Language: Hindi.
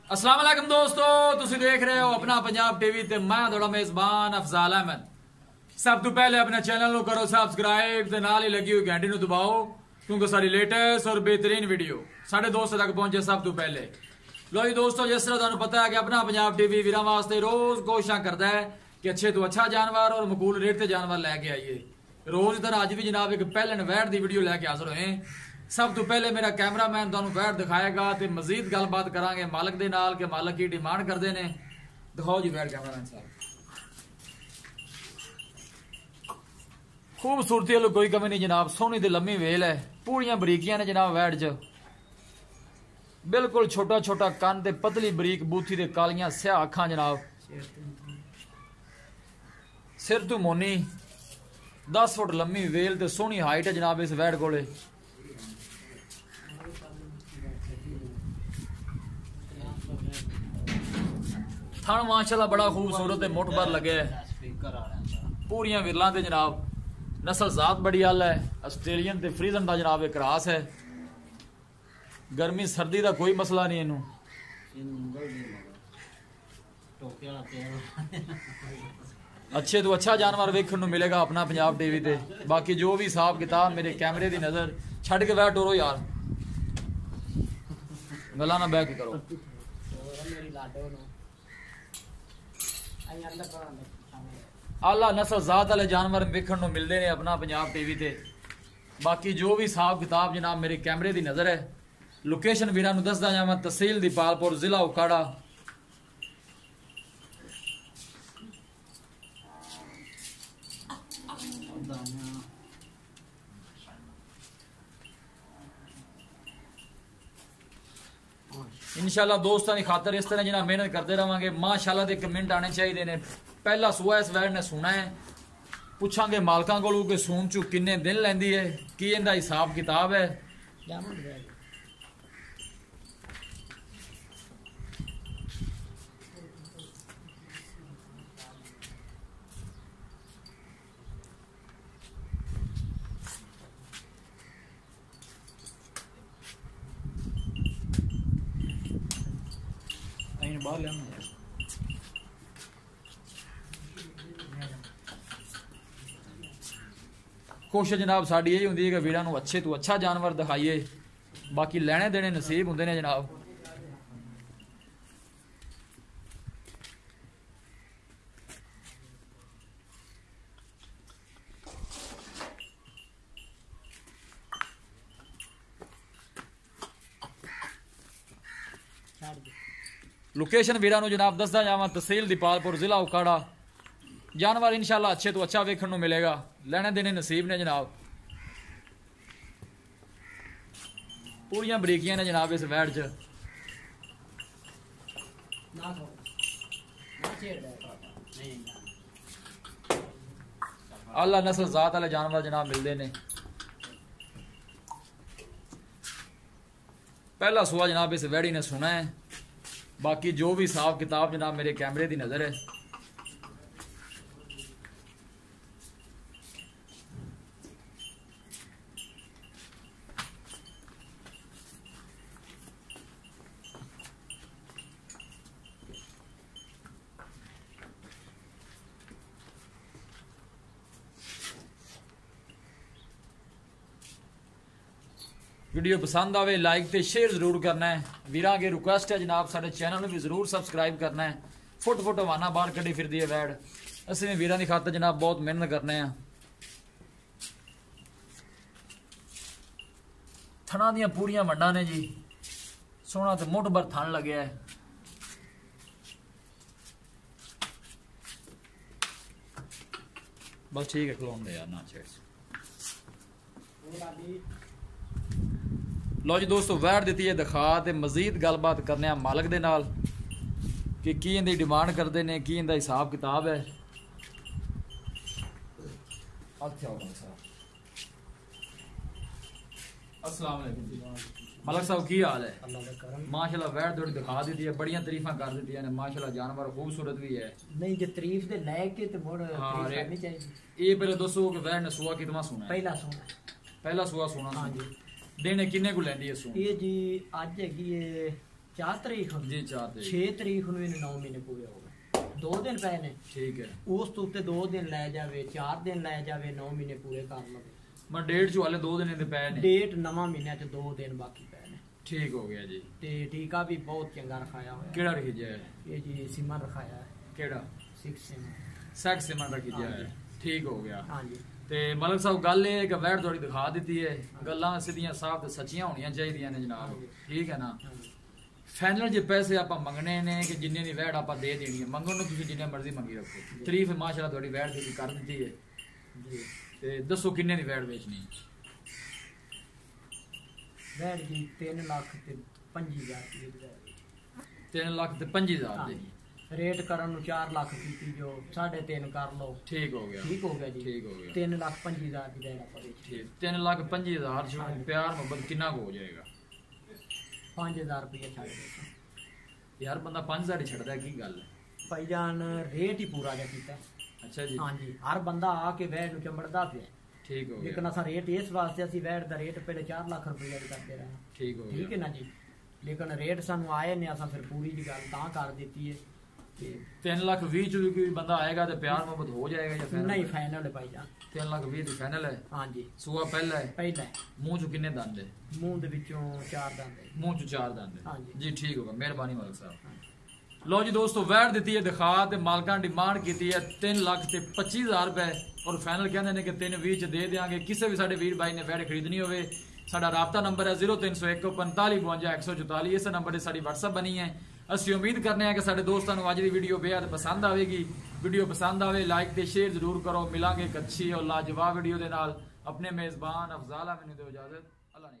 अस्सलाम वालेकुम दोस्तों, तुसी देख रहे हो अपना पंजाब टीवी ते मैं थोड़ा मेजबान अफजाल अहमद। सब तो पहले अपने चैनल को करो सब्सक्राइब ते नाल ही लगी हुई घंटी नु दबाओ क्योंकि सारी लेटेस्ट और बेहतरीन वीडियो साढ़े दोस्तों तक पहुंचे सब तो पहले। लो जी दोस्तों, जिस तरह तुहानू पता है कि अपना पंजाब टीवी वीरां वास्ते रोज कोशिश करता है कि अच्छे तो अच्छा जानवर और मकबूल रेट से जानवर लैके आइए। रोज तरह अज भी जनाब एक पहलन वैट की वीडियो लैके हाजिर होए। सब तो पहले मेरा कैमरामैन तुहानू वैट दिखाएगा तो मजीद गलबात करांगे मालक दे नाल कि मालक की डिमांड करते हैं। दिखाओ जी वैट कैमरामैन साहब। खूबसूरती वालों कोई कमी नहीं जनाब, सोहनी ते लम्मी वेल है, पूरियां बरीकियां ने जनाब वैट च। बिल्कुल छोटा छोटा कन ते पतली बरीक बूथी ते कालियां स्याह अखां जनाब। सिर तू मोनी 10 फुट लम्मी वेल ते सोहनी हाइट है जनाब इस वैट कोले। थन माशाल्लाह बड़ा खूबसूरत है, मुठभर लगे है, पूरियां विरलां ते जनाब। नस्ल जात बड़ी अल है, आस्ट्रेलियन ते फ्रीजन का जनाब एक क्रास है। गर्मी सर्दी का कोई मसला नहीं इनू। अच्छे तो अच्छा जानवर वेखण नू मिलेगा अपना पंजाब टीवी ते। बाकी जो भी हिसाब किताब मेरे कैमरे की नजर छड़ के बैठ टोरो यार, गला ना बह के करो। आला नस्ल जात वाले जानवर वेखण नू मिलते हैं अपना पंजाब टीवी ते। बाकी जो भी हिसाब किताब जनाब मेरे कैमरे की नजर है। लोकेशन वीरां नू दसदा जावां, तहसील दीपालपुर, जिला उकाड़ा। इंशाल्लाह दोस्तों की खातर इस तरह जिन्हें मेहनत करते रहेंगे। माशाल्लाह दे कमेंट आने चाहिए ने। पहला सूआ इस वैट ने सुना है, पूछांगे मालकां कोलों कि सून चू किन्ने दिन लैंदी है, की इनदा हिसाब किताब है। बाहर ले कोशिश जनाब साड़ी यही होंगी है कि वीरां नू अच्छे तो अच्छा जानवर दिखाइए। बाकी लेने देने नसीब होंगे ने जनाब। लोकेशन वीरां नू जनाब दसदा जावां, तहसील दीपालपुर, जिला उकाड़ा। जानवर इंशाल्लाह अच्छे तो अच्छा वेखण नू मिलेगा, लेने देने नसीब ने जनाब। पूरियां बरीकियां ने जनाब इस वैट च। आला नस्ल जात वाले जानवर जनाब मिलते ने। पहला सुआ जनाब इस वैड़ी ने सुना है। बाकी जो भी हिसाब किताब जनाब मेरे कैमरे की नजर है। वीडियो पसंद आवे लाइक ते शेयर जरूर करना है। वीरां अगे रिक्वेस्ट है जनाब साडे चैनल में भी जरूर सब्सक्राइब करना है। फुट फुट हवाना बाहर कड़ी फिरदी है वैट, असं भी वीरां दी खातर जनाब बहुत मेहनत करने हैं। थना दियां पूरियां वंडा ने जी, सोहना ते मुठ भर थन लगे है। बस ठीक है, खलोन दे यार ना छेड़। लो जी दोस्तों, वैट दी है दिखा ते मजीद गलबात करने मालक दे नाल कि की इनकी डिमांड करते हैं, की इनका हिसाब किताब है। अस्सलाम वालेकुम मालक साहब, की हाल है? माशाल्लाह वैट थोड़ी दिखा दी है, बड़ियां तारीफां कर दी है। माशाल्लाह जानवर खूबसूरत भी है। नहीं जो तारीफ दे लायक है तो मोड़ तारीफ करनी चाहिए। ये पहले दसो कि वैट ने सुआ कितना सुना है? पहला सुआ सुना। हाँ जी। देने किन्ने को लैंदी है सू? ये जी अज हैगी 4 ਤਰੀਕ ਨੂੰ ਜੀ 4 ਤਰੀਕ 6 ਤਰੀਕ ਨੂੰ ਇਹਨੂੰ 9 ਮਹੀਨੇ ਪੂਰੇ ਹੋ ਗਏ 2 ਦਿਨ ਪਏ ਨੇ ਠੀਕ ਹੈ ਉਸ ਤੋਂ ਉੱਤੇ 2 ਦਿਨ ਲੈ ਜਾਵੇ 4 ਦਿਨ ਲੈ ਜਾਵੇ 9 ਮਹੀਨੇ ਪੂਰੇ ਕਰ ਲਵੇ ਮੈਂ ਡੇਟ ਚ ਵਾਲੇ 2 ਦਿਨ ਦੇ ਪਏ ਨੇ ਡੇਟ ਨਵਾਂ ਮਹੀਨਿਆਂ ਚ 2 ਦਿਨ ਬਾਕੀ ਪਏ ਨੇ ਠੀਕ ਹੋ ਗਿਆ ਜੀ ਤੇ ਟੀਕਾ ਵੀ ਬਹੁਤ ਚੰਗਾ ਰਖਾਇਆ ਹੋਇਆ ਕਿਹੜਾ ਰਖੀ ਜਾਏ ਇਹ ਜੀ ਸਿਮਨ ਰਖਾਇਆ ਹੈ ਕਿਹੜਾ 6 ਸਿਮਨ ਸੈਕਸ ਸਿਮਨ ਰਖੀ ਜਾਏ ਠੀਕ ਹੋ ਗਿਆ ਹਾਂਜੀ ਤੇ ਮਲਕ ਸਾਹਿਬ ਗੱਲ ਇਹ ਹੈ ਕਿ ਵੈਟ ਤੁਹਾਡੀ ਦਿਖਾ ਦਿੱਤੀ ਹੈ ਗੱਲਾਂ ਸਿੱਧੀਆਂ ਸਾਫ਼ ਤੇ ਸੱਚੀਆਂ ਹੋਣੀਆਂ ਚਾਹੀਦੀਆਂ ਨੇ ਜਨਾਬ ਠੀਕ ਹੈ ਨਾ ਫਾਈਨਲ ਜੇ ਪੈਸੇ ਆਪਾਂ ਮੰਗਣੇ ਨੇ ਕਿ ਜਿੰਨੇ ਦੀ ਵੈਟ ਆਪਾਂ ਦੇ ਦੇਣੀ ਹੈ ਮੰਗਣ ਨੂੰ ਤੁਸੀਂ ਜਿੰਨੇ ਮਰਜ਼ੀ ਮੰਗੀ ਰੱਖੋ ਤਾਰੀਫ ਮਾਸ਼ਾਅੱਲਾ ਤੁਹਾਡੀ ਵੈਟ ਦੀ ਕਰ ਦਿੱਤੀ ਹੈ ਜੀ ਤੇ ਦੱਸੋ ਕਿੰਨੇ ਦੀ ਵੈਟ ਵੇਚਣੀ ਵੈਟ ਜੀ 3 ਲੱਖ ਤੇ 50,000 ਰੁਪਏ ਦੀ 3 ਲੱਖ ਤੇ 50,000 ਦੀ ਰੇਟ ਕਰਨ ਨੂੰ 4 ਲੱਖ ਕੀਤੀ ਜੋ 3.5 ਕਰ ਲਓ ਠੀਕ ਹੋ ਗਿਆ ਠੀਕ ਹੋ ਗਿਆ ਜੀ ਠੀਕ ਹੋ ਗਿਆ 3 ਲੱਖ 50,000 ਦੀ ਵੈਟ ਆਪਾਂ ਵੇਚੀ ਠੀਕ 3 ਲੱਖ 50,000 ਚ ਪਿਆਰ ਮੁਹੱਬਤ ਕਿੰਨਾ ਕੁ ਹੋ ਜਾਏਗਾ 5,000 ਰੁਪਏ ਛੱਡ ਦੇ ਯਾਰ ਬੰਦਾ 5,000 ਹੀ ਛੱਡਦਾ ਕੀ ਗੱਲ ਹੈ ਭਾਈਜਾਨ ਰੇਟ ਹੀ ਪੂਰਾ ਜਿਹਾ ਕੀਤਾ ਅੱਛਾ ਜੀ ਹਾਂਜੀ ਹਰ ਬੰਦਾ ਆ ਕੇ ਵੈਟ ਨੂੰ ਚੰਬੜਦਾ ਪਿਆ ਠੀਕ ਹੋ ਗਿਆ ਲੇਕਿਨ ਅਸਾਂ ਰੇਟ ਇਸ ਵਾਸਤੇ ਅਸੀਂ ਵੈਟ ਦਾ ਰੇਟ ਪਹਿਲੇ 4 ਲੱਖ ਰੁਪਏ ਦਾ ਕਰਦੇ ਰਹੇ ਠੀਕ ਹੋ ਠੀਕ ਹੈ ਗਿਆ ਨਾ ਜੀ ਲੇਕਿਨ ਰੇਟ ਸਾਨੂੰ ਆਏ ਨੇ ਅਸਾਂ ਫਿਰ ਪੂਰੀ ਦੀ ਗੱਲ ਤਾਂ ਕਰ ਦਿੱਤੀ ਹੈ ਤੇ 3 ਲੱਖ 20 ਚ ਵੀ ਕੋਈ ਬੰਦਾ ਆਏਗਾ ਤੇ ਪਿਆਰ ਮੁਹੱਬਤ ਹੋ ਜਾਏਗਾ ਜਾਂ ਫਿਰ ਨਹੀਂ ਫਾਈਨਲ ਹੈ ਭਾਈਜਾਨ 3 ਲੱਖ 20 ਦੀ ਫਾਈਨਲ ਹੈ ਹਾਂਜੀ ਸੂਆ ਪਹਿਲਾ ਹੈ ਪਹਿਲਾ ਮੂੰਹ ਚ ਕਿੰਨੇ ਦੰਦ ਹੈ ਮੂੰਹ ਦੇ ਵਿੱਚੋਂ 4 ਦੰਦ ਹੈ ਮੂੰਹ ਚ 4 ਦੰਦ ਹੈ ਹਾਂਜੀ। ਜੀ ਠੀਕ ਹੋਗਾ ਮਿਹਰਬਾਨੀ ਮਾਲਕ ਸਾਹਿਬ ਲੋ ਜੀ ਦੋਸਤੋ ਵੈਟ ਦਿੱਤੀ ਹੈ ਦਿਖਾ ਤੇ ਮਾਲਕਾਂ ਡਿਮਾਂਡ ਕੀਤੀ ਹੈ 3 ਲੱਖ ਤੇ 25,000 ਰੁਪਏ ਔਰ ਫਾਈਨਲ ਕਹਿੰਦੇ ਨੇ ਕਿ 320 ਚ ਦੇ ਦੇਾਂਗੇ ਕਿਸੇ ਵੀ ਸਾਡੇ ਵੀਰ ਭਾਈ ਨੇ ਵੈਟ ਖਰੀਦਣੀ ਹੋਵੇ ਸਾਡਾ ਰਾਬਤਾ ਨੰਬਰ ਹੈ 0301 45 52 144 ਇਸ ਨੰਬਰ ਤੇ ਸਾਡੀ WhatsApp ਬਣੀ ਹੈ ਅਸੀਂ ਉਮੀਦ ਕਰਨੇ ਆ ਕਿ ਸਾਡੇ ਦੋਸਤਾਂ ਨੂੰ ਅੱਜ ਦੀ ਵੀਡੀਓ ਬੇहद ਪਸੰਦ ਆਵੇਗੀ ਵੀਡੀਓ ਪਸੰਦ ਆਵੇ ਲਾਈਕ ਤੇ ਸ਼ੇਅਰ ਜ਼ਰੂਰ ਕਰੋ ਮਿਲਾਂਗੇ ਇੱਕ ਅੱਛੀ ਔਰ ਲਾਜਵਾਬ ਵੀਡੀਓ ਦੇ ਨਾਲ ਆਪਣੇ ਮੇਜ਼ਬਾਨ ਅਫਜ਼ਾਲ ਮੈਨੂੰ ਦਿਓ ਇਜਾਜ਼ਤ ਅੱਲਾ ਨੇ